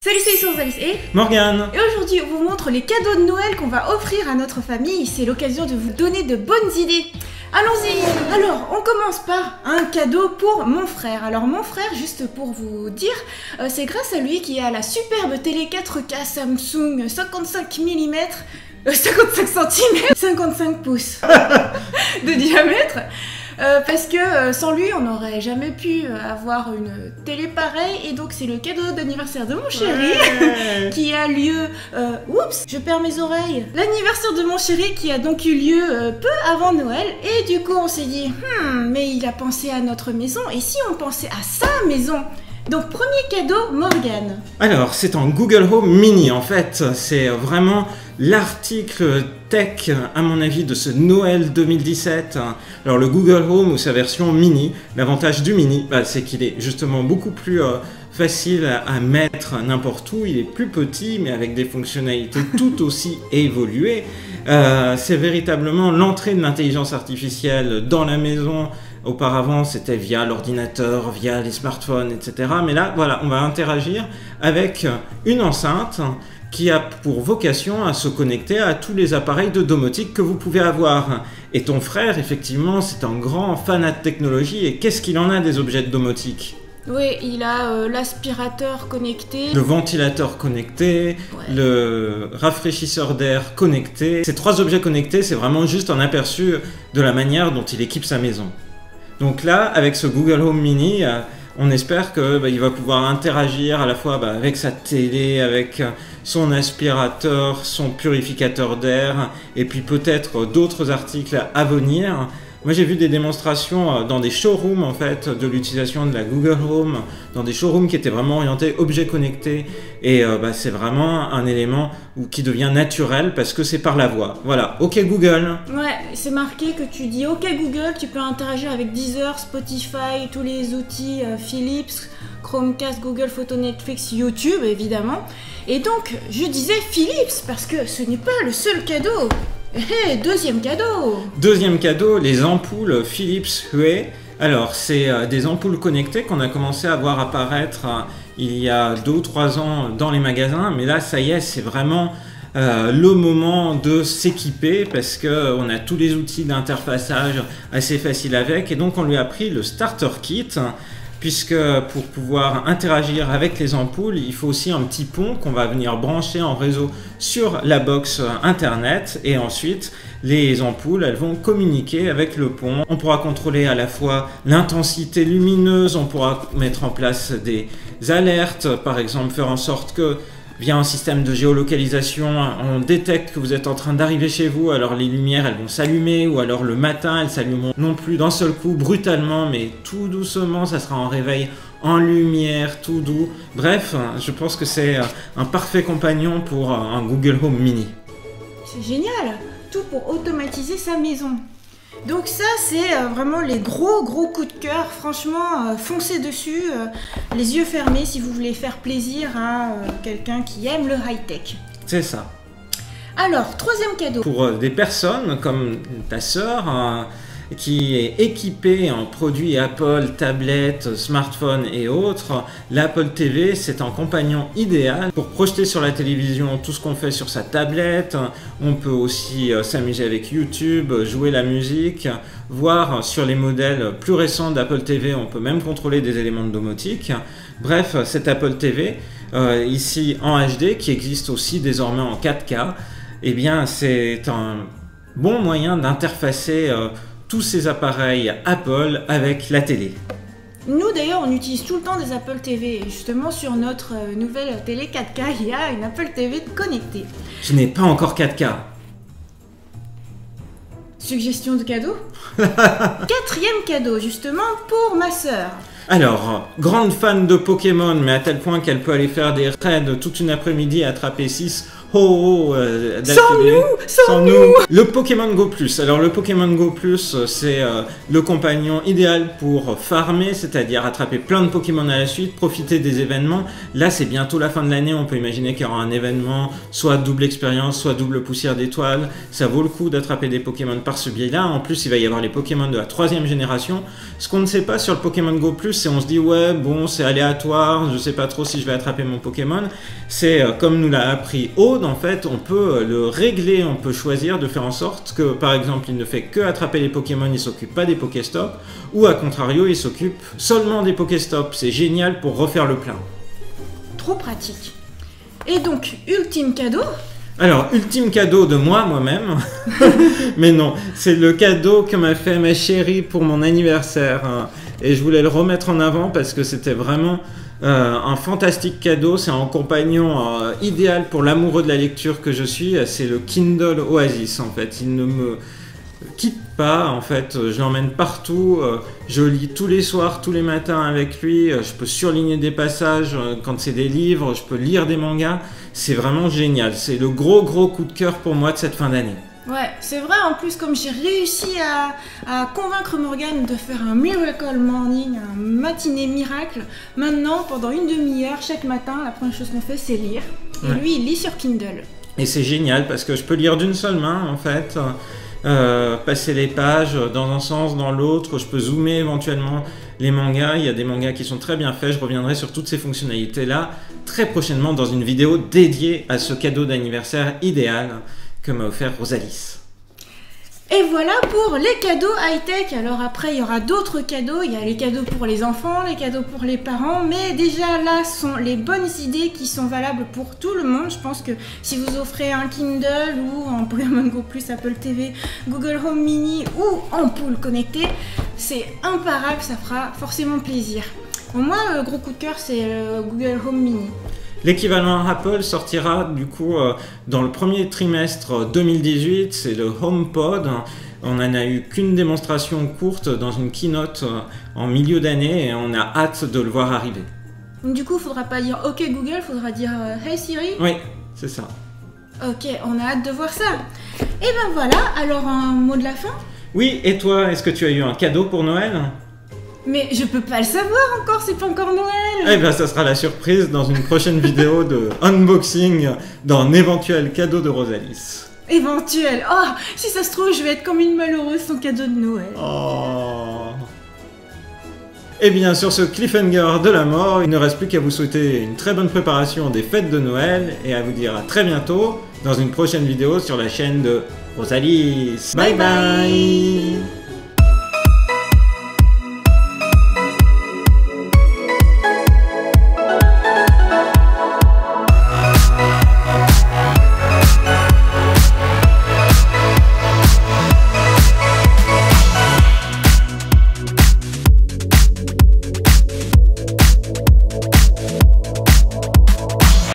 Salut, c'est Source Alice et Morgane. Et aujourd'hui, on vous montre les cadeaux de Noël qu'on va offrir à notre famille. C'est l'occasion de vous donner de bonnes idées. Allons-y. Alors, on commence par un cadeau pour mon frère. Alors, mon frère, juste pour vous dire, c'est grâce à lui qu'il y a la superbe télé 4K Samsung 55 mm, 55 cm, 55 pouces de diamètre. Parce que sans lui, on n'aurait jamais pu avoir une télé pareille. Et donc, c'est le cadeau d'anniversaire de mon chéri qui a lieu... oups, je perds mes oreilles. L'anniversaire de mon chéri qui a donc eu lieu peu avant Noël. Et du coup, on s'est dit, mais il a pensé à notre maison. Et si on pensait à sa maison? Donc, premier cadeau, Morgane. Alors, c'est en Google Home Mini, en fait. C'est vraiment l'article tech, à mon avis, de ce Noël 2017. Alors, le Google Home ou sa version Mini, l'avantage du Mini, c'est qu'il est justement beaucoup plus facile à mettre n'importe où. Il est plus petit, mais avec des fonctionnalités tout aussi évoluées. C'est véritablement l'entrée de l'intelligence artificielle dans la maison. Auparavant, c'était via l'ordinateur, via les smartphones, etc. Mais là, voilà, on va interagir avec une enceinte qui a pour vocation à se connecter à tous les appareils de domotique que vous pouvez avoir. Et ton frère, effectivement, c'est un grand fanat de technologie. Et qu'est-ce qu'il en a des objets de domotique ? Oui, il a l'aspirateur connecté, le ventilateur connecté, le rafraîchisseur d'air connecté. Ces trois objets connectés, c'est vraiment juste un aperçu de la manière dont il équipe sa maison. Donc là, avec ce Google Home Mini, on espère qu'il va pouvoir interagir à la fois avec sa télé, avec son aspirateur, son purificateur d'air, et puis peut-être d'autres articles à venir. Moi, j'ai vu des démonstrations dans des showrooms en fait de l'utilisation de la Google Home, dans des showrooms qui étaient vraiment orientés objets connectés. Et c'est vraiment un élément qui devient naturel parce que c'est par la voix. Voilà, OK Google. Ouais, c'est marqué que tu dis OK Google, tu peux interagir avec Deezer, Spotify, tous les outils Philips, Chromecast, Google Photo, Netflix, YouTube évidemment. Et donc, je disais Philips parce que ce n'est pas le seul cadeau. Deuxième cadeau. Deuxième cadeau, les ampoules Philips Hue. Alors, c'est des ampoules connectées qu'on a commencé à voir apparaître il y a 2 ou 3 ans dans les magasins. Mais là, ça y est, c'est vraiment le moment de s'équiper parce qu'on a tous les outils d'interfaçage assez faciles avec. Et donc, on lui a pris le Starter Kit. Puisque pour pouvoir interagir avec les ampoules, il faut aussi un petit pont qu'on va venir brancher en réseau sur la box internet et ensuite les ampoules elles vont communiquer avec le pont. On pourra contrôler à la fois l'intensité lumineuse, on pourra mettre en place des alertes, par exemple faire en sorte que via un système de géolocalisation, on détecte que vous êtes en train d'arriver chez vous, alors les lumières elles vont s'allumer, ou alors le matin elles s'allumeront non plus d'un seul coup, brutalement, mais tout doucement, ça sera en réveil en lumière, tout doux. Bref, je pense que c'est un parfait compagnon pour un Google Home Mini. C'est génial, tout pour automatiser sa maison. Donc ça, c'est vraiment les gros coups de cœur. Franchement, foncez dessus, les yeux fermés si vous voulez faire plaisir à quelqu'un qui aime le high-tech. C'est ça. Alors, troisième cadeau. Pour des personnes comme ta sœur, qui est équipée en produits Apple, tablettes, smartphones et autres, l'Apple TV c'est un compagnon idéal pour projeter sur la télévision tout ce qu'on fait sur sa tablette. On peut aussi s'amuser avec YouTube, jouer la musique, voir sur les modèles plus récents d'Apple TV, on peut même contrôler des éléments de domotique. Bref, cette Apple TV, ici en HD, qui existe aussi désormais en 4K, eh bien c'est un bon moyen d'interfacer tous ces appareils Apple avec la télé. Nous d'ailleurs on utilise tout le temps des Apple TV et justement sur notre nouvelle télé 4K il y a une Apple TV connectée. Je n'ai pas encore 4K. Suggestion de cadeau. Quatrième cadeau justement pour ma sœur. Alors, grande fan de Pokémon, mais à tel point qu'elle peut aller faire des raids toute une après-midi à attraper 6 ho Sans nous. Le Pokémon Go Plus. Alors le Pokémon Go Plus, c'est le compagnon idéal pour farmer, c'est-à-dire attraper plein de Pokémon à la suite, profiter des événements. Là, c'est bientôt la fin de l'année, on peut imaginer qu'il y aura un événement, soit double expérience, soit double poussière d'étoiles. Ça vaut le coup d'attraper des Pokémon par ce biais-là. En plus, il va y avoir les Pokémon de la 3e génération. Ce qu'on ne sait pas sur le Pokémon Go Plus, c'est on se dit ouais, bon, c'est aléatoire, je sais pas trop si je vais attraper mon Pokémon. C'est comme nous l'a appris Aude, en fait, on peut le régler, on peut choisir de faire en sorte que, par exemple, il ne fait que attraper les Pokémon, il s'occupe pas des Pokéstops, ou à contrario, il s'occupe seulement des Pokéstops. C'est génial pour refaire le plein. Trop pratique. Et donc, ultime cadeau. Alors, ultime cadeau de moi-même, mais non, c'est le cadeau que m'a fait ma chérie pour mon anniversaire. Et je voulais le remettre en avant parce que c'était vraiment un fantastique cadeau. C'est un compagnon idéal pour l'amoureux de la lecture que je suis. C'est le Kindle Oasis, en fait. Il ne me quitte pas, en fait. Je l'emmène partout. Je lis tous les soirs, tous les matins avec lui. Je peux surligner des passages quand c'est des livres. Je peux lire des mangas. C'est vraiment génial. C'est le gros coup de cœur pour moi de cette fin d'année. Ouais, c'est vrai, en plus, comme j'ai réussi à convaincre Morgane de faire un Miracle Morning, un matinée miracle, maintenant, pendant une demi-heure, chaque matin, la première chose qu'on fait, c'est lire. Et ouais. Lui, il lit sur Kindle. Et c'est génial, parce que je peux lire d'une seule main, en fait, passer les pages dans un sens, dans l'autre, je peux zoomer éventuellement les mangas. Il y a des mangas qui sont très bien faits, je reviendrai sur toutes ces fonctionnalités-là très prochainement dans une vidéo dédiée à ce cadeau d'anniversaire idéal que m'a offert Rosalis. Et voilà pour les cadeaux high-tech. Alors après, il y aura d'autres cadeaux. Il y a les cadeaux pour les enfants, les cadeaux pour les parents. Mais déjà, là sont les bonnes idées qui sont valables pour tout le monde. Je pense que si vous offrez un Kindle ou un Pokémon Go Plus, Apple TV, Google Home Mini ou ampoule connectée, c'est imparable, ça fera forcément plaisir. Pour moi, le gros coup de cœur, c'est le Google Home Mini. L'équivalent Apple sortira du coup dans le premier trimestre 2018, c'est le HomePod. On n'en a eu qu'une démonstration courte dans une keynote en milieu d'année et on a hâte de le voir arriver. Du coup, il ne faudra pas dire OK Google, il faudra dire Hey Siri. Oui, c'est ça. Ok, on a hâte de voir ça. Et ben voilà, alors un mot de la fin? Oui, et toi, est-ce que tu as eu un cadeau pour Noël? Mais je peux pas le savoir encore, c'est pas encore Noël. Eh bien, ça sera la surprise dans une prochaine vidéo de unboxing d'un éventuel cadeau de Rosalis. Éventuel. Oh, si ça se trouve, je vais être comme une malheureuse sans cadeau de Noël. Oh. Et bien, sur ce cliffhanger de la mort, il ne reste plus qu'à vous souhaiter une très bonne préparation des fêtes de Noël et à vous dire à très bientôt dans une prochaine vidéo sur la chaîne de Rosalis. Bye bye.